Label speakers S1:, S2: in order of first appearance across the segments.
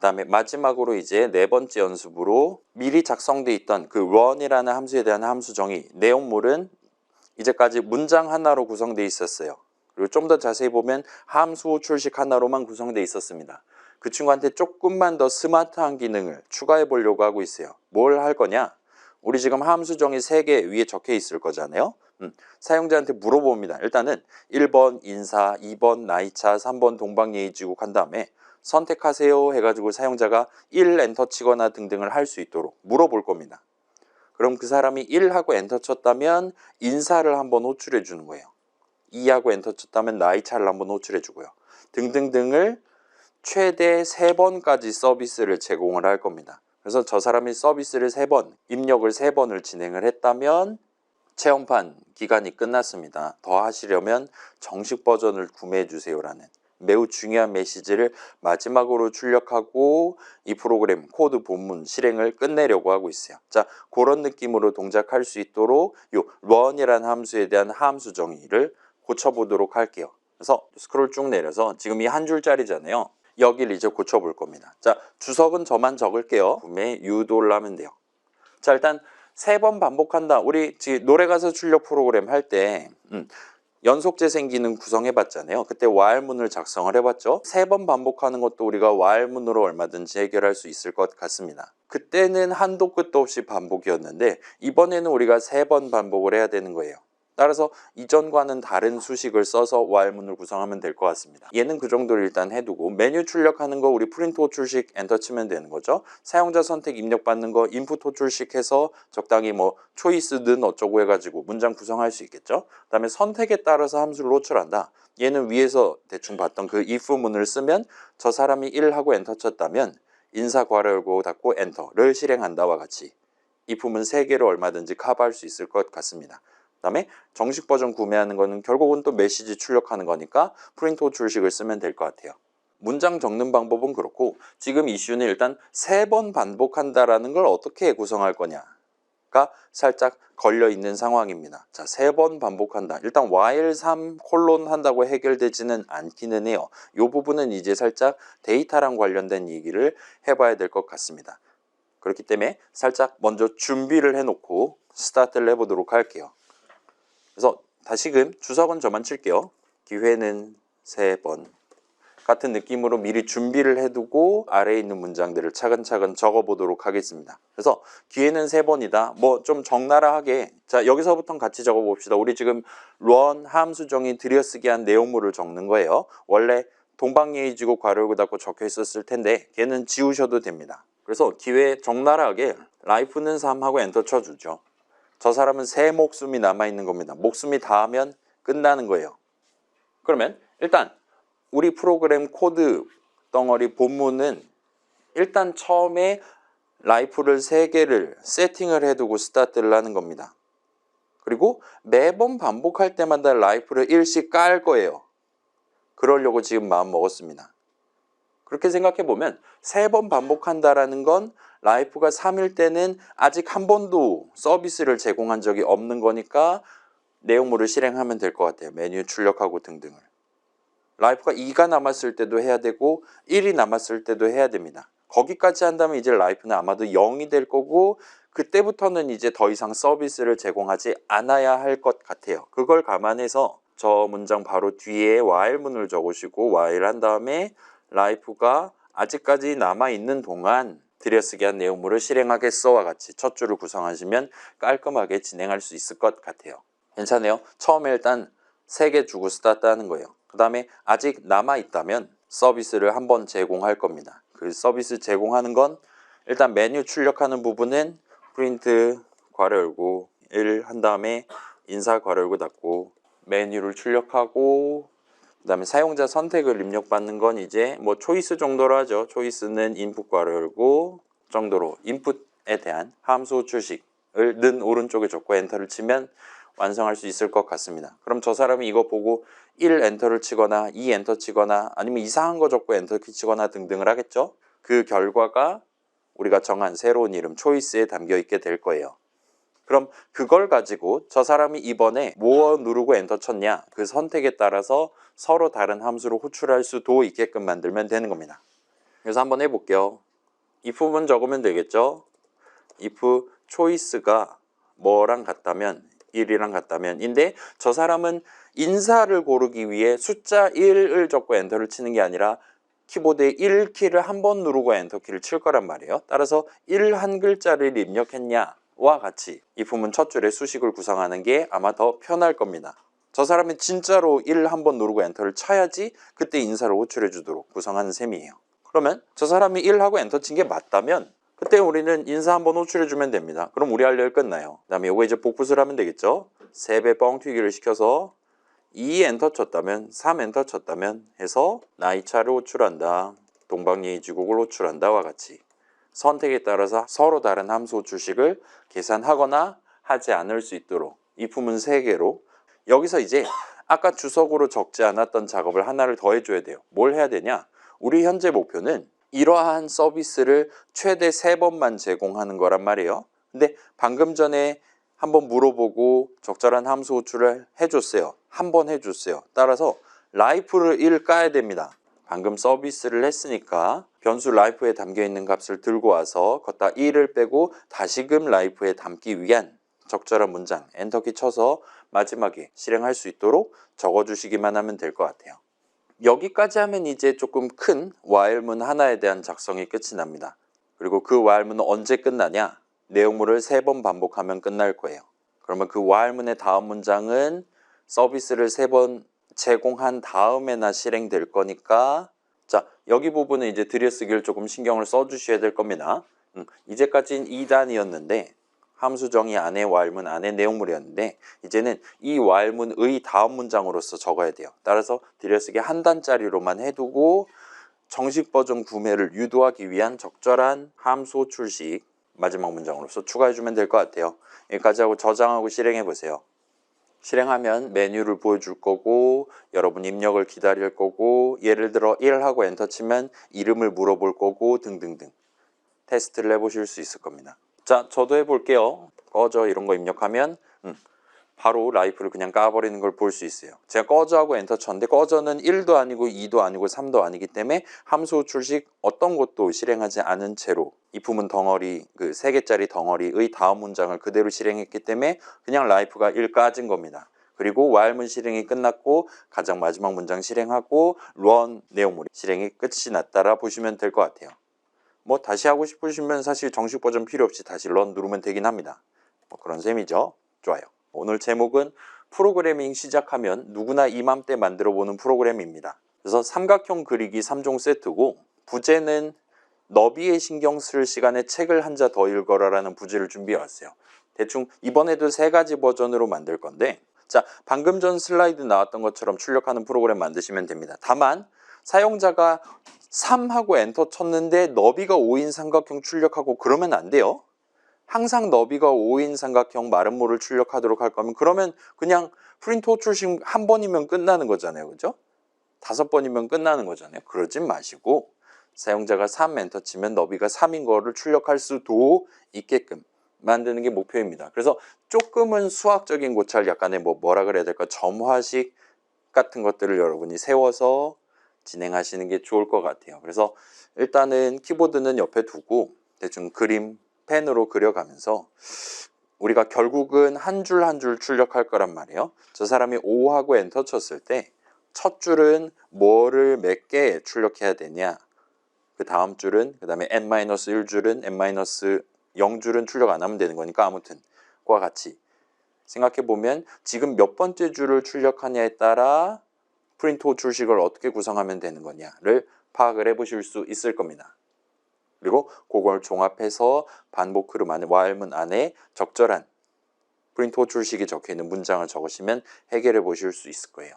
S1: 다음에 마지막으로 이제 네 번째 연습으로 미리 작성돼 있던 그 run이라는 함수에 대한 함수 정의, 내용물은 이제까지 문장 하나로 구성되어 있었어요. 그리고 좀 더 자세히 보면 함수 출식 하나로만 구성되어 있었습니다. 그 친구한테 조금만 더 스마트한 기능을 추가해 보려고 하고 있어요. 뭘 할 거냐? 우리 지금 함수 정의 3개 위에 적혀 있을 거잖아요. 사용자한테 물어봅니다. 일단은 1번 인사, 2번 나이차, 3번 동방예의지국 한 다음에 선택하세요 해가지고 사용자가 1 엔터 치거나 등등을 할 수 있도록 물어볼 겁니다. 그럼 그 사람이 1 하고 엔터 쳤다면 인사를 한번 호출해 주는 거예요. 2 하고 엔터 쳤다면 나이차를 한번 호출해 주고요. 등등등을 최대 3번까지 서비스를 제공을 할 겁니다. 그래서 저 사람이 서비스를 3번, 입력을 3번을 진행을 했다면 체험판 기간이 끝났습니다. 더 하시려면 정식 버전을 구매해 주세요라는 매우 중요한 메시지를 마지막으로 출력하고 이 프로그램 코드 본문 실행을 끝내려고 하고 있어요. 자, 그런 느낌으로 동작할 수 있도록 이 run이라는 함수에 대한 함수 정의를 고쳐보도록 할게요. 그래서 스크롤 쭉 내려서 지금 이 한 줄짜리잖아요. 여기를 이제 고쳐볼 겁니다. 자, 주석은 저만 적을게요. 구매 유도를 하면 돼요. 자, 일단 3번 반복한다. 우리 지금 노래가사 출력 프로그램 할 때 연속 재생 기능 구성해 봤잖아요. 그때 while문을 작성을 해봤죠. 3번 반복하는 것도 우리가 while문으로 얼마든지 해결할 수 있을 것 같습니다. 그때는 한도 끝도 없이 반복이었는데 이번에는 우리가 3번 반복을 해야 되는 거예요. 따라서 이전과는 다른 수식을 써서 while문을 구성하면 될 것 같습니다. 얘는 그 정도를 일단 해두고 메뉴 출력하는 거 우리 프린트 호출식 엔터 치면 되는 거죠. 사용자 선택 입력받는 거 인풋 호출식 해서 적당히 뭐 초이스든 어쩌고 해가지고 문장 구성할 수 있겠죠. 그 다음에 선택에 따라서 함수를 호출한다. 얘는 위에서 대충 봤던 그 if문을 쓰면 저 사람이 1 하고 엔터 쳤다면 인사 괄호 열고 닫고 엔터를 실행한다와 같이 if문 3개를 얼마든지 커버할 수 있을 것 같습니다. 그 다음에 정식 버전 구매하는 거는 결국은 또 메시지 출력하는 거니까 프린트 호출식을 쓰면 될 것 같아요. 문장 적는 방법은 그렇고 지금 이슈는 일단 3번 반복한다라는 걸 어떻게 구성할 거냐가 살짝 걸려 있는 상황입니다. 자, 3번 반복한다. 일단 while 3 콜론 한다고 해결되지는 않기는 해요. 이 부분은 이제 살짝 데이터랑 관련된 얘기를 해봐야 될 것 같습니다. 그렇기 때문에 살짝 먼저 준비를 해놓고 스타트를 해보도록 할게요. 그래서 다시금 주석은 저만 칠게요. 기회는 3번. 같은 느낌으로 미리 준비를 해두고 아래에 있는 문장들을 차근차근 적어보도록 하겠습니다. 그래서 기회는 3번이다. 뭐 좀 적나라하게 자 여기서부터 같이 적어봅시다. 우리 지금 run 함수 정의 들여쓰기 한 내용물을 적는 거예요. 원래 동방예의지국 괄호 열고 닫고 적혀 있었을 텐데 걔는 지우셔도 됩니다. 그래서 기회 적나라하게 life는 3 하고 엔터 쳐주죠. 저 사람은 3 목숨이 남아있는 겁니다. 목숨이 닿으면 끝나는 거예요. 그러면 일단 우리 프로그램 코드 덩어리 본문은 일단 처음에 라이프를 3개를 세팅을 해두고 스타트를 하는 겁니다. 그리고 매번 반복할 때마다 라이프를 1씩 깔 거예요. 그러려고 지금 마음 먹었습니다. 그렇게 생각해보면 3번 반복한다라는 건 라이프가 3일 때는 아직 한 번도 서비스를 제공한 적이 없는 거니까 내용물을 실행하면 될 것 같아요. 메뉴 출력하고 등등을. 라이프가 2가 남았을 때도 해야 되고 1이 남았을 때도 해야 됩니다. 거기까지 한다면 이제 라이프는 아마도 0이 될 거고 그때부터는 이제 더 이상 서비스를 제공하지 않아야 할 것 같아요. 그걸 감안해서 저 문장 바로 뒤에 while문을 적으시고 while 한 다음에 라이프가 아직까지 남아있는 동안 들여쓰기 한 내용물을 실행하겠어와 같이 첫 줄을 구성하시면 깔끔하게 진행할 수 있을 것 같아요. 괜찮아요? 처음에 일단 3개 주고 스타트 하는 거예요. 그 다음에 아직 남아있다면 서비스를 한번 제공할 겁니다. 그 서비스 제공하는 건 일단 메뉴 출력하는 부분은 프린트 괄호 열고 1 한 다음에 인사 괄호 열고 닫고 메뉴를 출력하고 그 다음에 사용자 선택을 입력받는 건 이제 뭐 초이스 정도로 하죠. 초이스는 인풋 괄호 열고 정도로 인풋에 대한 함수 호출식을 는 오른쪽에 적고 엔터를 치면 완성할 수 있을 것 같습니다. 그럼 저 사람이 이거 보고 1 엔터를 치거나 2 엔터 치거나 아니면 이상한 거 적고 엔터 키 치거나 등등을 하겠죠. 그 결과가 우리가 정한 새로운 이름 초이스에 담겨 있게 될 거예요. 그럼 그걸 가지고 저 사람이 이번에 뭐 누르고 엔터 쳤냐 그 선택에 따라서 서로 다른 함수를 호출할 수도 있게끔 만들면 되는 겁니다. 그래서 한번 해볼게요. if만 적으면 되겠죠. if choice가 뭐랑 같다면 1이랑 같다면 인데 저 사람은 인사를 고르기 위해 숫자 1을 적고 엔터를 치는 게 아니라 키보드에 1키를 한 번 누르고 엔터키를 칠 거란 말이에요. 따라서 1 한 글자를 입력했냐와 같이 if문 첫 줄에 수식을 구성하는 게 아마 더 편할 겁니다. 저 사람은 진짜로 1 한 번 누르고 엔터를 쳐야지 그때 인사를 호출해 주도록 구성하는 셈이에요. 그러면 저 사람이 1 하고 엔터 친 게 맞다면 그때 우리는 인사 한번 호출해 주면 됩니다. 그럼 우리 할 일 끝나요. 그 다음에 이거 이제 복붙을 하면 되겠죠. 3배 뻥튀기를 시켜서 2 엔터 쳤다면 3 엔터 쳤다면 해서 나이차를 호출한다. 동방예의지국을 호출한다와 같이 선택에 따라서 서로 다른 함수 호출식을 계산하거나 하지 않을 수 있도록 if문 3개로 여기서 이제 아까 주석으로 적지 않았던 작업을 하나를 더 해줘야 돼요. 뭘 해야 되냐? 우리 현재 목표는 이러한 서비스를 최대 3번만 제공하는 거란 말이에요. 근데 방금 전에 한번 물어보고 적절한 함수 호출을 해줬어요. 한 번 해줬어요. 따라서 life를 1 까야 됩니다. 방금 서비스를 했으니까 변수 life에 담겨있는 값을 들고 와서 걷다 1을 빼고 다시금 life에 담기 위한 적절한 문장 엔터키 쳐서 마지막에 실행할 수 있도록 적어주시기만 하면 될 것 같아요. 여기까지 하면 이제 조금 큰 while문 하나에 대한 작성이 끝이 납니다. 그리고 그 while문은 언제 끝나냐? 내용물을 3번 반복하면 끝날 거예요. 그러면 그 while문의 다음 문장은 서비스를 3번 제공한 다음에나 실행될 거니까 자 여기 부분은 이제 들여쓰기를 조금 신경을 써주셔야 될 겁니다. 이제까지는 2단이었는데 함수 정의 안에 while문 안에 내용물이었는데 이제는 이 while문의 다음 문장으로서 적어야 돼요. 따라서 들여쓰기 한 단짜리로만 해두고 정식 버전 구매를 유도하기 위한 적절한 함수 호출식 마지막 문장으로서 추가해주면 될 것 같아요. 여기까지 하고 저장하고 실행해 보세요. 실행하면 메뉴를 보여줄 거고 여러분 입력을 기다릴 거고 예를 들어 1하고 엔터 치면 이름을 물어볼 거고 등등등 테스트를 해보실 수 있을 겁니다. 자, 저도 해볼게요. 꺼져 이런 거 입력하면 바로 라이프를 그냥 까버리는 걸 볼 수 있어요. 제가 꺼져 하고 엔터 쳤는데 꺼져는 1도 아니고 2도 아니고 3도 아니기 때문에 함수 호출식 어떤 것도 실행하지 않은 채로 if문 덩어리 그 3개짜리 덩어리의 다음 문장을 그대로 실행했기 때문에 그냥 라이프가 1 까진 겁니다. 그리고 while문 실행이 끝났고 가장 마지막 문장 실행하고 run 내용물이 실행이 끝이 났다라 보시면 될 것 같아요. 뭐 다시 하고 싶으시면 사실 정식 버전 필요 없이 다시 run 누르면 되긴 합니다. 뭐 그런 셈이죠. 좋아요. 오늘 제목은 프로그래밍 시작하면 누구나 이맘때 만들어보는 프로그램입니다. 그래서 삼각형 그리기 3종 세트고 부제는 너비에 신경 쓸 시간에 책을 한 자 더 읽어라 라는 부제를 준비해 왔어요. 대충 이번에도 3가지 버전으로 만들 건데 자 방금 전 슬라이드 나왔던 것처럼 출력하는 프로그램 만드시면 됩니다. 다만 사용자가 3하고 엔터 쳤는데 너비가 5인 삼각형 출력하고 그러면 안 돼요. 항상 너비가 5인 삼각형 마름모를 출력하도록 할 거면 그러면 그냥 프린트 호출식 한 번이면 끝나는 거잖아요. 그죠? 5번이면 끝나는 거잖아요. 그러진 마시고 사용자가 3 엔터 치면 너비가 3인 거를 출력할 수도 있게끔 만드는 게 목표입니다. 그래서 조금은 수학적인 고찰 약간의 뭐라 그래야 될까 점화식 같은 것들을 여러분이 세워서 진행하시는 게 좋을 것 같아요. 그래서 일단은 키보드는 옆에 두고 대충 그림 펜으로 그려가면서 우리가 결국은 한 줄 한 줄 출력할 거란 말이에요. 저 사람이 5하고 엔터 쳤을 때 첫 줄은 뭐를 몇 개 출력해야 되냐 그 다음 줄은 그 다음에 n-1줄은 n-0줄은 출력 안 하면 되는 거니까 아무튼 그와 같이 생각해보면 지금 몇 번째 줄을 출력하냐에 따라 프린트 호출식을 어떻게 구성하면 되는 거냐를 파악을 해보실 수 있을 겁니다. 그리고 그걸 종합해서 반복 흐름 안에 while문 안에 적절한 프린트 호출식이 적혀있는 문장을 적으시면 해결해 보실 수 있을 거예요.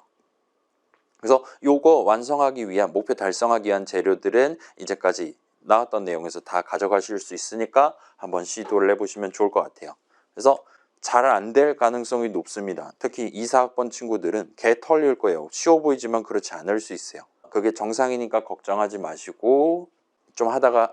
S1: 그래서 요거 완성하기 위한 목표 달성하기 위한 재료들은 이제까지 나왔던 내용에서 다 가져가실 수 있으니까 한번 시도를 해보시면 좋을 것 같아요. 그래서 잘 안 될 가능성이 높습니다. 특히 2, 4학번 친구들은 개 털릴 거예요. 쉬워 보이지만 그렇지 않을 수 있어요. 그게 정상이니까 걱정하지 마시고 좀 하다가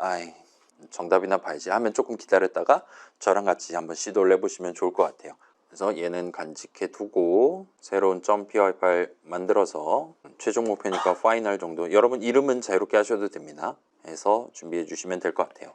S1: 정답이나 봐야지 하면 조금 기다렸다가 저랑 같이 한번 시도를 해보시면 좋을 것 같아요. 그래서 얘는 간직해 두고 새로운 .py 파일 만들어서 최종 목표니까 파이널 정도 여러분 이름은 자유롭게 하셔도 됩니다. 해서 준비해 주시면 될 것 같아요.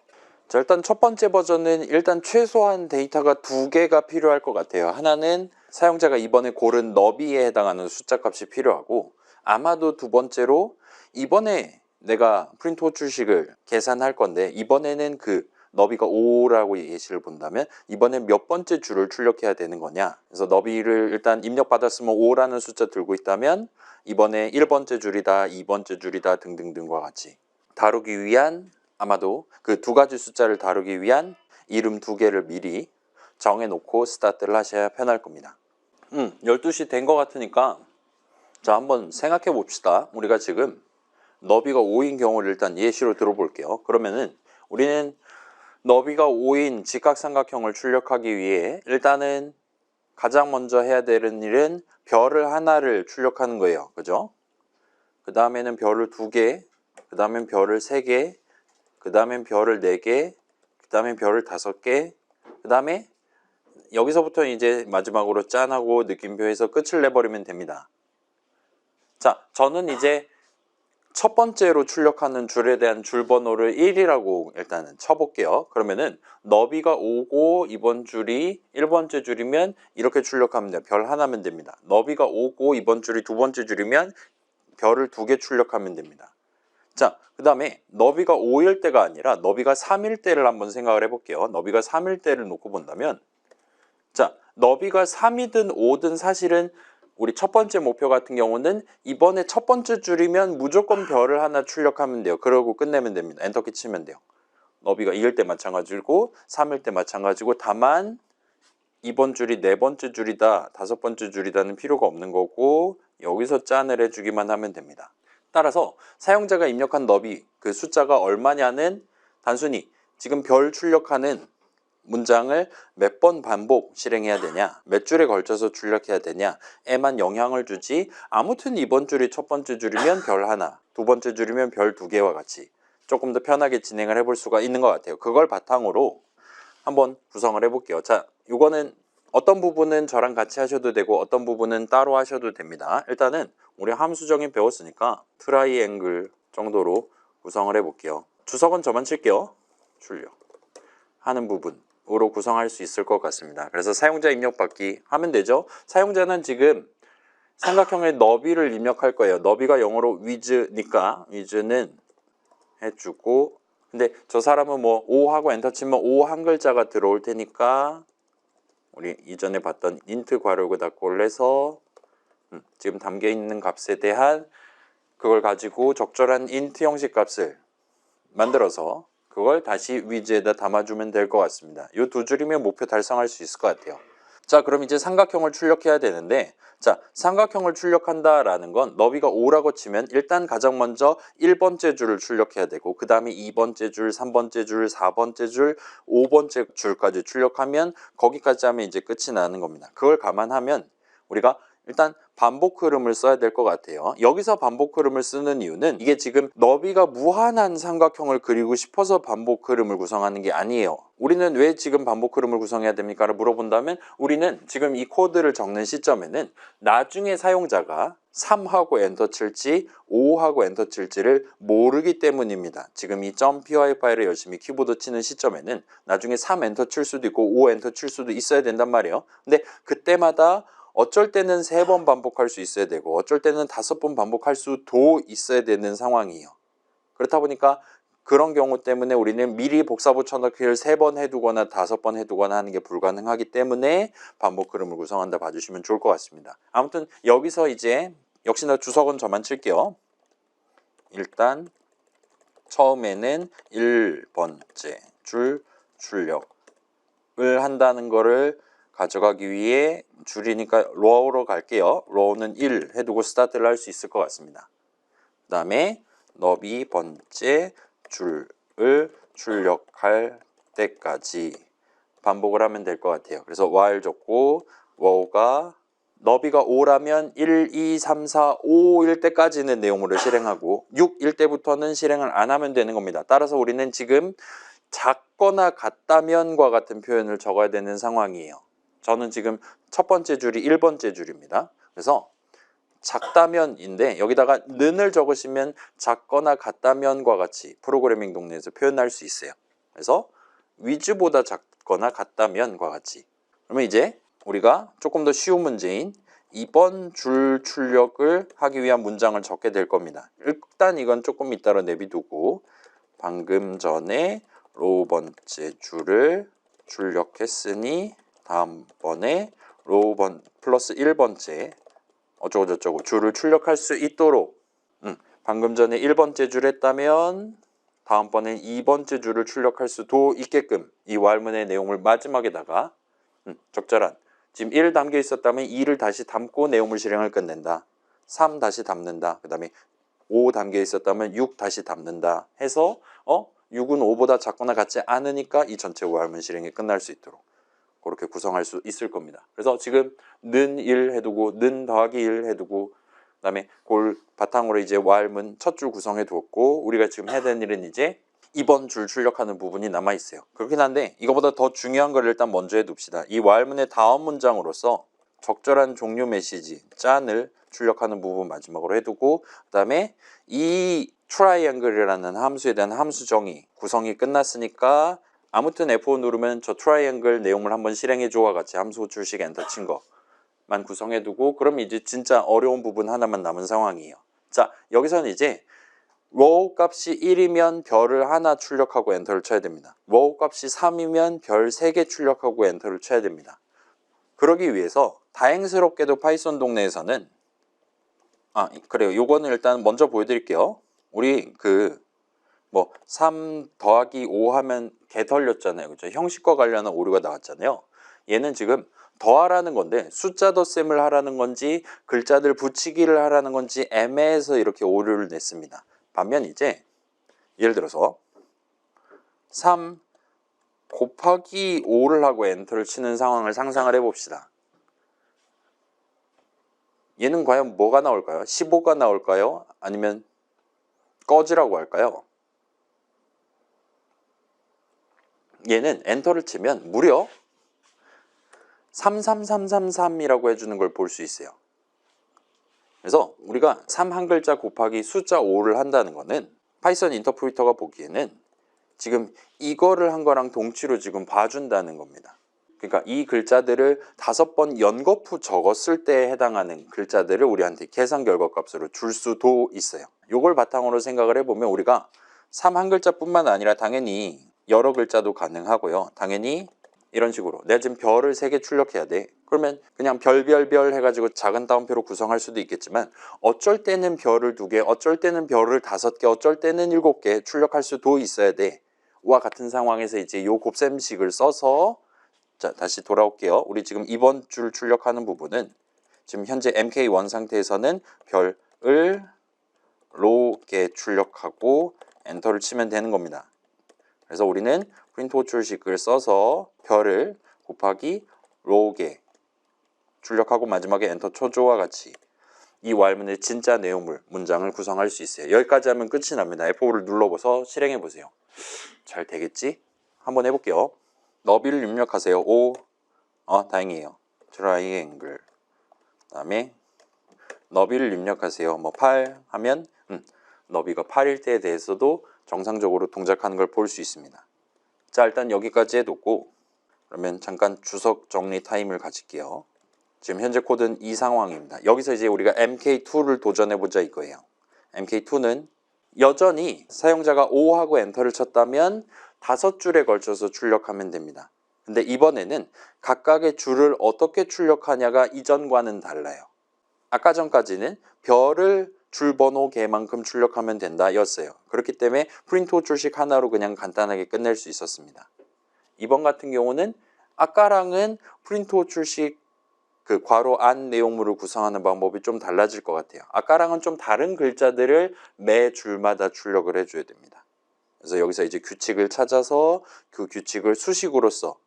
S1: 자, 일단 첫 번째 버전은 일단 최소한 데이터가 두 개가 필요할 것 같아요. 하나는 사용자가 이번에 고른 너비에 해당하는 숫자 값이 필요하고, 아마도 두 번째로 이번에 내가 프린트 호출식을 계산할 건데 이번에는 그 너비가 5라고 예시를 본다면 이번엔 몇 번째 줄을 출력해야 되는 거냐. 그래서 너비를 일단 입력받았으면 5라는 숫자 들고 있다면 이번에 1번째 줄이다, 2번째 줄이다 등등등과 같이 다루기 위한, 아마도 그 두 가지 숫자를 다루기 위한 이름 두 개를 미리 정해놓고 스타트를 하셔야 편할 겁니다. 12시 된 것 같으니까 자, 한번 생각해 봅시다. 우리가 지금 너비가 5인 경우를 일단 예시로 들어볼게요. 그러면은 우리는 너비가 5인 직각삼각형을 출력하기 위해 일단은 가장 먼저 해야 되는 일은 별을 하나를 출력하는 거예요. 그죠? 그 다음에는 별을 2개, 그 다음엔 별을 3개, 그 다음엔 별을 4개, 그 다음엔 별을 5개, 그 다음에 여기서부터 이제 마지막으로 짠하고 느낌표에서 끝을 내버리면 됩니다. 자, 저는 이제 첫 번째로 출력하는 줄에 대한 줄 번호를 1이라고 일단은 쳐볼게요. 그러면은 너비가 5고 이번 줄이 1번째 줄이면 이렇게 출력하면 돼요. 별 하나면 됩니다. 너비가 5고 이번 줄이 두 번째 줄이면 별을 2개 출력하면 됩니다. 자, 그 다음에 너비가 5일 때가 아니라 너비가 3일 때를 한번 생각을 해볼게요. 너비가 3일 때를 놓고 본다면, 자, 너비가 3이든 5든 사실은 우리 첫 번째 목표 같은 경우는 이번에 첫 번째 줄이면 무조건 별을 하나 출력하면 돼요. 그러고 끝내면 됩니다. 엔터키 치면 돼요. 너비가 2일 때 마찬가지고 3일 때 마찬가지고, 다만 이번 줄이 네 번째 줄이다, 다섯 번째 줄이다는 필요가 없는 거고 여기서 짠을 해주기만 하면 됩니다. 따라서 사용자가 입력한 너비 그 숫자가 얼마냐는 단순히 지금 별 출력하는 문장을 몇 번 반복 실행해야 되냐, 몇 줄에 걸쳐서 출력해야 되냐에만 영향을 주지, 아무튼 이번 줄이 첫 번째 줄이면 별 하나, 두 번째 줄이면 별 2개와 같이 조금 더 편하게 진행을 해볼 수가 있는 것 같아요. 그걸 바탕으로 한번 구성을 해볼게요. 자, 이거는 어떤 부분은 저랑 같이 하셔도 되고 어떤 부분은 따로 하셔도 됩니다. 일단은 우리 함수정의 배웠으니까 트라이앵글 정도로 구성을 해볼게요. 주석은 저만 칠게요. 출력 하는 부분으로 구성할 수 있을 것 같습니다. 그래서 사용자 입력받기 하면 되죠. 사용자는 지금 삼각형의 너비를 입력할 거예요. 너비가 영어로 width니까 width는 해주고, 근데 저 사람은 뭐 5 하고 엔터 치면 5 한 글자가 들어올 테니까 우리 이전에 봤던 int 괄호 닫고를 해서 지금 담겨 있는 값에 대한 그걸 가지고 적절한 int 형식 값을 만들어서 그걸 다시 width에다 담아주면 될 것 같습니다. 이 두 줄이면 목표 달성할 수 있을 것 같아요. 자, 그럼 이제 삼각형을 출력해야 되는데, 자, 삼각형을 출력한다라는 건 너비가 5라고 치면 일단 가장 먼저 1번째 줄을 출력해야 되고 그 다음에 2번째 줄, 3번째 줄, 4번째 줄, 5번째 줄까지 출력하면 거기까지 하면 이제 끝이 나는 겁니다. 그걸 감안하면 우리가 일단 반복 흐름을 써야 될 것 같아요. 여기서 반복 흐름을 쓰는 이유는 이게 지금 너비가 무한한 삼각형을 그리고 싶어서 반복 흐름을 구성하는 게 아니에요. 우리는 왜 지금 반복 흐름을 구성해야 됩니까? 라고 물어본다면 우리는 지금 이 코드를 적는 시점에는 나중에 사용자가 3하고 엔터 칠지 5하고 엔터 칠지를 모르기 때문입니다. 지금 이 .py 파일을 열심히 키보드 치는 시점에는 나중에 3 엔터 칠 수도 있고 5 엔터 칠 수도 있어야 된단 말이에요. 근데 그때마다 어쩔 때는 3번 반복할 수 있어야 되고 어쩔 때는 5번 반복할 수도 있어야 되는 상황이에요. 그렇다 보니까 그런 경우 때문에 우리는 미리 복사 붙여넣기를 3번 해두거나 5번 해두거나 하는 게 불가능하기 때문에 반복 흐름을 구성한다 봐주시면 좋을 것 같습니다. 아무튼 여기서 이제 역시나 주석은 저만 칠게요. 일단 처음에는 1번째 줄 출력을 한다는 거를 가져가기 위해 줄이니까 row로 갈게요. row는 1 해두고 스타트를 할 수 있을 것 같습니다. 그 다음에 너비 번째 줄을 출력할 때까지 반복을 하면 될 것 같아요. 그래서 while 줬고 row가 너비가 5라면 1, 2, 3, 4, 5일 때까지는 내용물을 실행하고 6일 때부터는 실행을 안 하면 되는 겁니다. 따라서 우리는 지금 작거나 같다면과 같은 표현을 적어야 되는 상황이에요. 저는 지금 첫 번째 줄이 1번째 줄입니다. 그래서 작다면인데 여기다가 는을 적으시면 작거나 같다면과 같이 프로그래밍 동네에서 표현할 수 있어요. 그래서 with보다 작거나 같다면과 같이. 그러면 이제 우리가 조금 더 쉬운 문제인 이번 줄 출력을 하기 위한 문장을 적게 될 겁니다. 일단 이건 조금 이따로 내비두고 방금 전에 로우 번째 줄을 출력했으니 다음번에 로우 플러스 1번째 어쩌고저쩌고 줄을 출력할 수 있도록 방금 전에 1번째 줄 했다면 다음번엔 2번째 줄을 출력할 수도 있게끔 이 왈문의 내용을 마지막에다가 적절한 지금 1 담겨 있었다면 2를 다시 담고 내용물 실행을 끝낸다. 3 다시 담는다. 그 다음에 5 담겨 있었다면 6 다시 담는다 해서 6은 5보다 작거나 같지 않으니까 이 전체 왈문 실행이 끝날 수 있도록 그렇게 구성할 수 있을 겁니다. 그래서 지금 는 1 해두고 는 더하기 1 해두고 그 다음에 그걸 바탕으로 이제 왈문 첫 줄 구성해 두었고 우리가 지금 해야 되는 일은 이제 이번 줄 출력하는 부분이 남아 있어요. 그렇긴 한데 이거보다 더 중요한 걸 일단 먼저 해둡시다. 이 왈문의 다음 문장으로서 적절한 종료 메시지 짠을 출력하는 부분 마지막으로 해두고 그 다음에 이 트라이앵글이라는 함수에 대한 함수 정의 구성이 끝났으니까 아무튼 F5 누르면 저 트라이앵글 내용을 한번 실행해줘와 같이 함수 호출식 엔터 친 거만 구성해두고 그럼 이제 진짜 어려운 부분 하나만 남은 상황이에요. 자 여기서는 이제 row 값이 1이면 별을 하나 출력하고 엔터를 쳐야 됩니다. row 값이 3이면 별 3개 출력하고 엔터를 쳐야 됩니다. 그러기 위해서 다행스럽게도 파이썬 동네에서는 그래요. 요거는 일단 먼저 보여드릴게요. 우리 3 더하기 5 하면 개 털렸잖아요. 그죠? 형식과 관련한 오류가 나왔잖아요. 얘는 지금 더하라는 건데 숫자 덧셈을 하라는 건지 글자들 붙이기를 하라는 건지 애매해서 이렇게 오류를 냈습니다. 반면 이제 예를 들어서 3 곱하기 5를 하고 엔터를 치는 상황을 상상을 해봅시다. 얘는 과연 뭐가 나올까요? 15가 나올까요? 아니면 꺼지라고 할까요? 얘는 엔터를 치면 무려 33333이라고 해주는 걸 볼 수 있어요. 그래서 우리가 3 한 글자 곱하기 숫자 5를 한다는 거는 파이썬 인터프리터가 보기에는 지금 이거를 한 거랑 동치로 지금 봐준다는 겁니다. 그러니까 이 글자들을 5번 연거푸 적었을 때에 해당하는 글자들을 우리한테 계산 결과값으로 줄 수도 있어요. 이걸 바탕으로 생각을 해보면 우리가 3 한 글자뿐만 아니라 당연히 여러 글자도 가능하고요. 당연히 이런 식으로 내가 지금 별을 3개 출력해야 돼. 그러면 그냥 별별별 해가지고 작은 따옴표로 구성할 수도 있겠지만 어쩔 때는 별을 2개, 어쩔 때는 별을 5개, 어쩔 때는 7개 출력할 수도 있어야 돼. 와 같은 상황에서 이제 요 곱셈식을 써서 자 다시 돌아올게요. 우리 지금 이번 줄 출력하는 부분은 지금 현재 MK1 상태에서는 별을 로게 출력하고 엔터를 치면 되는 겁니다. 그래서 우리는 프린트 호출식을 써서 별을 곱하기 로게 출력하고 마지막에 엔터 쳐줘와 같이 이 왈문의 진짜 내용물 문장을 구성할 수 있어요. 여기까지 하면 끝이 납니다. F5를 눌러서 실행해 보세요. 잘 되겠지? 한번 해볼게요. 너비를 입력하세요. 5 다행이에요. 트라이앵글 그 다음에 너비를 입력하세요. 8 하면 너비가 8일 때에 대해서도 정상적으로 동작하는 걸 볼 수 있습니다. 자 일단 여기까지 해뒀고 그러면 잠깐 주석 정리 타임을 가질게요. 지금 현재 코드는 이 상황입니다. 여기서 이제 우리가 MK2를 도전해보자 이거예요. MK2는 여전히 사용자가 5하고 엔터를 쳤다면 5줄에 걸쳐서 출력하면 됩니다. 근데 이번에는 각각의 줄을 어떻게 출력하냐가 이전과는 달라요. 아까 전까지는 별을 줄 번호 개만큼 출력하면 된다 였어요. 그렇기 때문에 프린트 호출식 하나로 그냥 간단하게 끝낼 수 있었습니다. 이번 같은 경우는 아까랑은 프린트 호출식 그 괄호 안 내용물을 구성하는 방법이 좀 달라질 것 같아요. 아까랑은 좀 다른 글자들을 매 줄마다 출력을 해줘야 됩니다. 그래서 여기서 이제 규칙을 찾아서 그 규칙을 수식으로써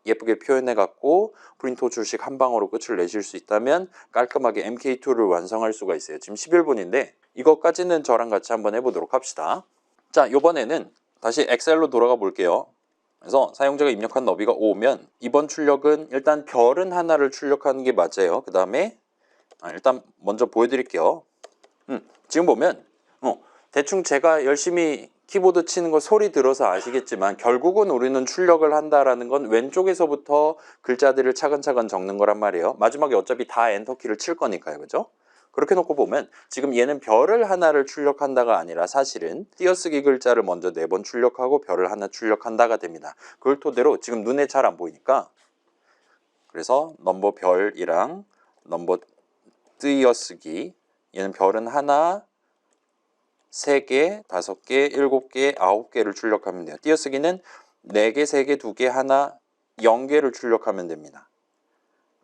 S1: 예쁘게 표현해 갖고 프린트 호출식 한 방으로 끝을 내실 수 있다면 깔끔하게 MK2를 완성할 수가 있어요. 지금 11분인데 이것까지는 저랑 같이 한번 해보도록 합시다. 자 이번에는 다시 엑셀로 돌아가 볼게요. 그래서 사용자가 입력한 너비가 5면 이번 출력은 일단 별은 하나를 출력하는 게 맞아요. 그 다음에 일단 먼저 보여드릴게요. 지금 보면 대충 제가 열심히 키보드 치는 거 소리 들어서 아시겠지만 결국은 우리는 출력을 한다라는 건 왼쪽에서부터 글자들을 차근차근 적는 거란 말이에요. 마지막에 어차피 다 엔터키를 칠 거니까요. 그죠? 그렇게 놓고 보면 지금 얘는 별을 하나를 출력한다가 아니라 사실은 띄어쓰기 글자를 먼저 4번 출력하고 별을 하나 출력한다가 됩니다. 그걸 토대로 지금 눈에 잘 안 보이니까 그래서 넘버 별이랑 넘버 띄어쓰기 얘는 별은 하나 3개, 5개, 7개, 9개를 출력하면 돼요. 띄어쓰기는 4개, 3개, 2개, 하나 0개를 출력하면 됩니다.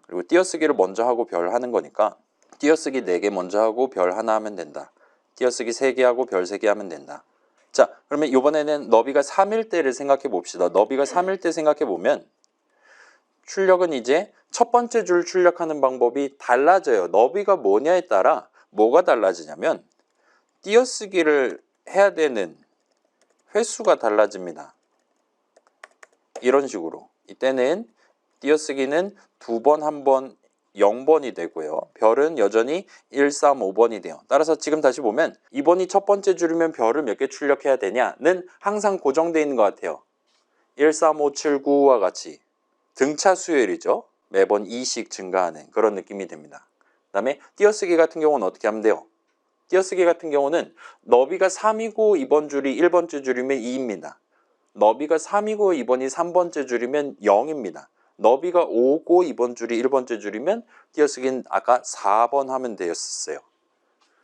S1: 그리고 띄어쓰기를 먼저 하고 별 하는 거니까 띄어쓰기 4개 먼저 하고 별 하나 하면 된다. 띄어쓰기 3개 하고 별 3개 하면 된다. 자, 그러면 이번에는 너비가 3일 때를 생각해 봅시다. 너비가 3일 때 생각해 보면 출력은 이제 첫 번째 줄 출력하는 방법이 달라져요. 너비가 뭐냐에 따라 뭐가 달라지냐면 띄어쓰기를 해야 되는 횟수가 달라집니다. 이런 식으로 이때는 띄어쓰기는 2번, 1번, 0번이 되고요. 별은 여전히 1, 3, 5번이 돼요. 따라서 지금 다시 보면 2번이 첫 번째 줄이면 별을 몇 개 출력해야 되냐는 항상 고정되어 있는 것 같아요. 1, 3, 5, 7, 9와 같이 등차 수열이죠. 매번 2씩 증가하는 그런 느낌이 됩니다. 그 다음에 띄어쓰기 같은 경우는 어떻게 하면 돼요? 띄어쓰기 같은 경우는 너비가 3이고 이번 줄이 1번째 줄이면 2입니다. 너비가 3이고 이번이 3번째 줄이면 0입니다. 너비가 5고 이번 줄이 1번째 줄이면 띄어쓰기는 아까 4번 하면 되었어요.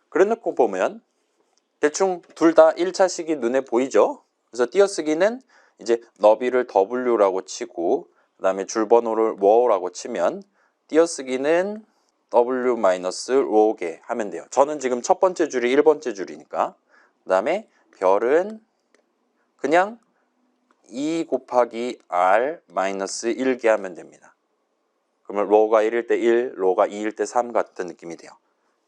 S1: 그래 놓고 보면 대충 둘 다 1차식이 눈에 보이죠? 그래서 띄어쓰기는 이제 너비를 W라고 치고 그 다음에 줄번호를 row라고 치면 띄어쓰기는 W-로게 하면 돼요. 저는 지금 첫 번째 줄이 1번째 줄이니까 그 다음에 별은 그냥 2 곱하기 R-1개 하면 됩니다. 그러면 로가 1일 때 1, 로가 2일 때 3 같은 느낌이 돼요.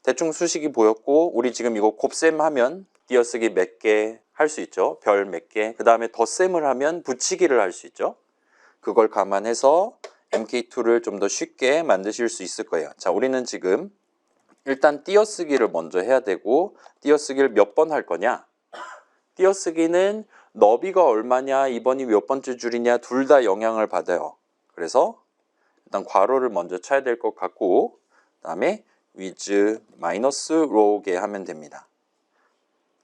S1: 대충 수식이 보였고 우리 지금 이거 곱셈 하면 띄어쓰기 몇 개 할 수 있죠. 별 몇 개. 그 다음에 덧셈을 하면 붙이기를 할 수 있죠. 그걸 감안해서 MK2를 좀 더 쉽게 만드실 수 있을 거예요. 자, 우리는 지금 일단 띄어쓰기를 먼저 해야 되고 띄어쓰기를 몇 번 할 거냐? 띄어쓰기는 너비가 얼마냐, 이번이 몇 번째 줄이냐 둘 다 영향을 받아요. 그래서 일단 괄호를 먼저 쳐야 될 것 같고 그 다음에 with 마이너스 로게 하면 됩니다.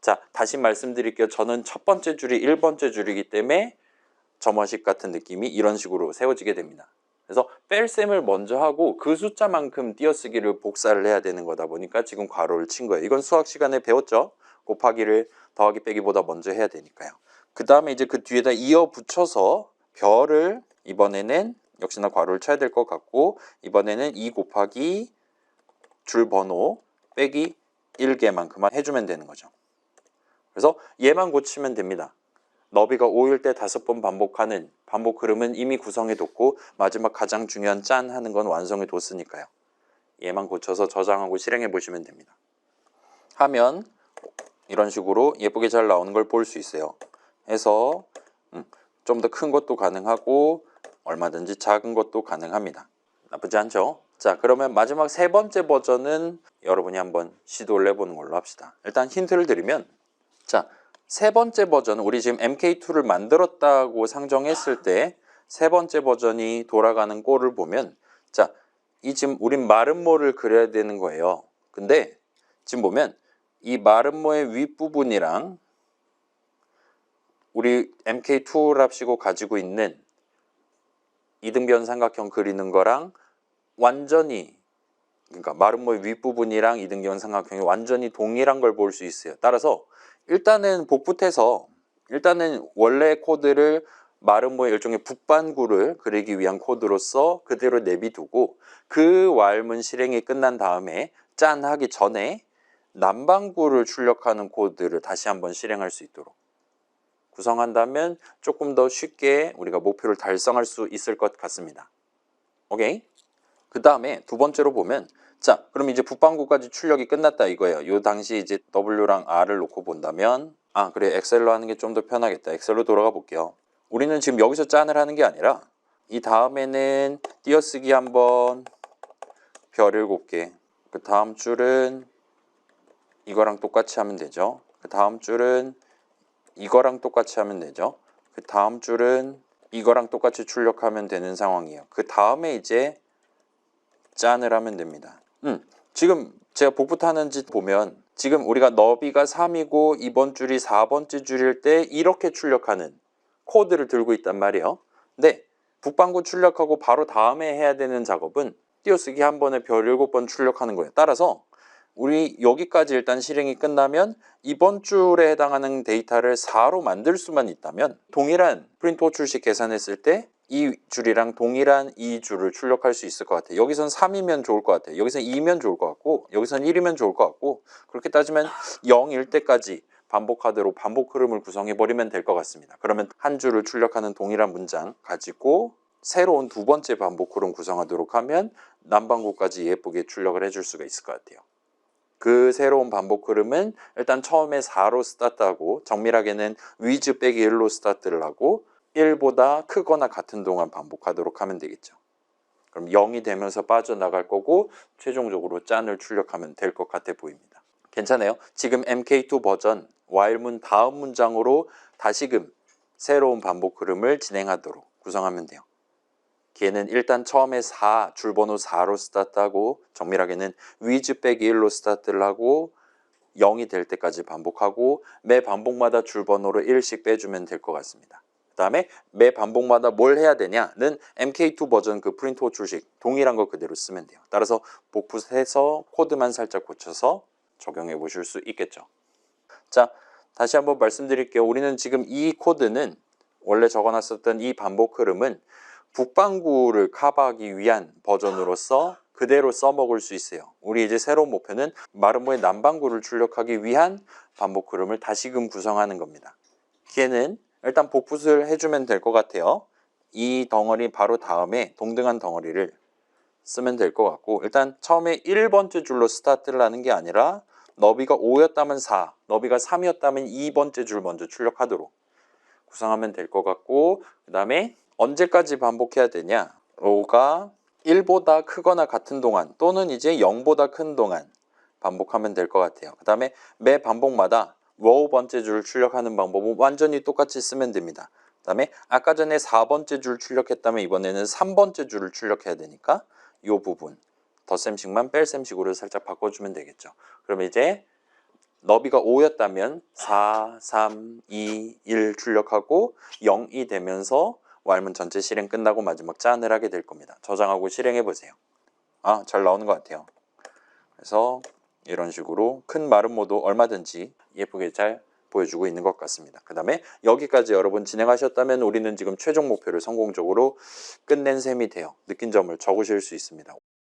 S1: 자, 다시 말씀드릴게요. 저는 첫 번째 줄이 1번째 줄이기 때문에 점어식 같은 느낌이 이런 식으로 세워지게 됩니다. 그래서 뺄셈을 먼저 하고 그 숫자만큼 띄어쓰기를 복사를 해야 되는 거다 보니까 지금 괄호를 친 거예요. 이건 수학 시간에 배웠죠? 곱하기를 더하기 빼기보다 먼저 해야 되니까요. 그 다음에 이제 그 뒤에다 이어 붙여서 별을 이번에는 역시나 괄호를 쳐야 될 것 같고 이번에는 2 곱하기 줄 번호 빼기 1개만큼만 해주면 되는 거죠. 그래서 얘만 고치면 됩니다. 너비가 5일 때 5번 반복하는 반복 흐름은 이미 구성해 뒀고 마지막 가장 중요한 짠 하는 건 완성해 뒀으니까요. 얘만 고쳐서 저장하고 실행해 보시면 됩니다. 하면 이런 식으로 예쁘게 잘 나오는 걸 볼 수 있어요. 해서 좀 더 큰 것도 가능하고 얼마든지 작은 것도 가능합니다. 나쁘지 않죠? 자, 그러면 마지막 3번째 버전은 여러분이 한번 시도를 해보는 걸로 합시다. 일단 힌트를 드리면 자, 3번째 버전, 우리 지금 MK2를 만들었다고 상정했을 때 3번째 버전이 돌아가는 꼴을 보면 자, 이 지금 우린 마름모를 그려야 되는 거예요. 근데 지금 보면 이 마름모의 윗부분이랑 우리 MK2랍시고 가지고 있는 이등변 삼각형 그리는 거랑 완전히 그러니까 마름모의 윗부분이랑 이등변 삼각형이 완전히 동일한 걸 볼 수 있어요. 따라서 일단은 복붙해서 일단은 원래 코드를 마름모의 일종의 북반구를 그리기 위한 코드로서 그대로 내비두고 그 왈문 실행이 끝난 다음에 짠 하기 전에 남반구를 출력하는 코드를 다시 한번 실행할 수 있도록 구성한다면 조금 더 쉽게 우리가 목표를 달성할 수 있을 것 같습니다. 오케이? 그 다음에 두 번째로 보면 자, 그럼 이제 북반구까지 출력이 끝났다 이거예요. 요 당시 이제 W랑 R을 놓고 본다면 그래 엑셀로 하는 게 좀 더 편하겠다. 엑셀로 돌아가 볼게요. 우리는 지금 여기서 짠을 하는 게 아니라 이 다음에는 띄어쓰기 한번 별 7개 그 다음 줄은 이거랑 똑같이 하면 되죠. 그 다음 줄은 이거랑 똑같이 하면 되죠. 그 다음 줄은 이거랑 똑같이 출력하면 되는 상황이에요. 그 다음에 이제 짠을 하면 됩니다. 지금 제가 복붙하는 짓 보면 지금 우리가 너비가 3이고 이번 줄이 4번째 줄일 때 이렇게 출력하는 코드를 들고 있단 말이에요. 근데 북반구 출력하고 바로 다음에 해야 되는 작업은 띄어쓰기 한 번에 별 7번 출력하는 거예요. 따라서 우리 여기까지 일단 실행이 끝나면 이번 줄에 해당하는 데이터를 4로 만들 수만 있다면 동일한 프린트 호출식 계산했을 때 이 줄이랑 동일한 이 줄을 출력할 수 있을 것 같아요. 여기선 3이면 좋을 것 같아요. 여기선 2면 좋을 것 같고 여기선 1이면 좋을 것 같고 그렇게 따지면 0일 때까지 반복하도록 반복 흐름을 구성해 버리면 될 것 같습니다. 그러면 한 줄을 출력하는 동일한 문장 가지고 새로운 두 번째 반복 흐름 구성하도록 하면 남반구까지 예쁘게 출력을 해줄 수가 있을 것 같아요. 그 새로운 반복 흐름은 일단 처음에 4로 스타트하고 정밀하게는 위즈 빼기 1로 스타트를 하고 1보다 크거나 같은 동안 반복하도록 하면 되겠죠. 그럼 0이 되면서 빠져나갈 거고 최종적으로 짠을 출력하면 될 것 같아 보입니다. 괜찮아요? 지금 MK2 버전 while문 다음 문장으로 다시금 새로운 반복 흐름을 진행하도록 구성하면 돼요. 걔는 일단 처음에 4, 줄번호 4로 스타트하고 정밀하게는 위즈 빼기 1로 스타트를 하고 0이 될 때까지 반복하고 매 반복마다 줄번호를 1씩 빼주면 될 것 같습니다. 그 다음에 매 반복마다 뭘 해야 되냐는 MK2 버전 그 프린트 호출식 동일한 거 그대로 쓰면 돼요. 따라서 복붙해서 코드만 살짝 고쳐서 적용해 보실 수 있겠죠. 자, 다시 한번 말씀드릴게요. 우리는 지금 이 코드는 원래 적어놨었던 이 반복 흐름은 북반구를 커버하기 위한 버전으로서 그대로 써먹을 수 있어요. 우리 이제 새로운 목표는 마름모의 남반구를 출력하기 위한 반복 흐름을 다시금 구성하는 겁니다. 걔는 일단 복붙을 해주면 될 것 같아요. 이 덩어리 바로 다음에 동등한 덩어리를 쓰면 될 것 같고 일단 처음에 1번째 줄로 스타트를 하는 게 아니라 너비가 5였다면 4, 너비가 3이었다면 2번째 줄 먼저 출력하도록 구성하면 될 것 같고 그 다음에 언제까지 반복해야 되냐? 로가 1보다 크거나 같은 동안 또는 이제 0보다 큰 동안 반복하면 될 것 같아요. 그 다음에 매 반복마다 row 번째 줄 출력하는 방법은 완전히 똑같이 쓰면 됩니다. 그 다음에 아까 전에 4번째 줄 출력했다면 이번에는 3번째 줄을 출력해야 되니까 이 부분 덧셈식만 뺄셈식으로 살짝 바꿔주면 되겠죠. 그러면 이제 너비가 5였다면 4, 3, 2, 1 출력하고 0이 되면서 while문 전체 실행 끝나고 마지막 짠을 하게 될 겁니다. 저장하고 실행해 보세요. 잘 나오는 것 같아요. 그래서 이런 식으로 큰 마름모도 얼마든지 예쁘게 잘 보여주고 있는 것 같습니다. 그 다음에 여기까지 여러분 진행하셨다면 우리는 지금 최종 목표를 성공적으로 끝낸 셈이 돼요. 느낀 점을 적으실 수 있습니다.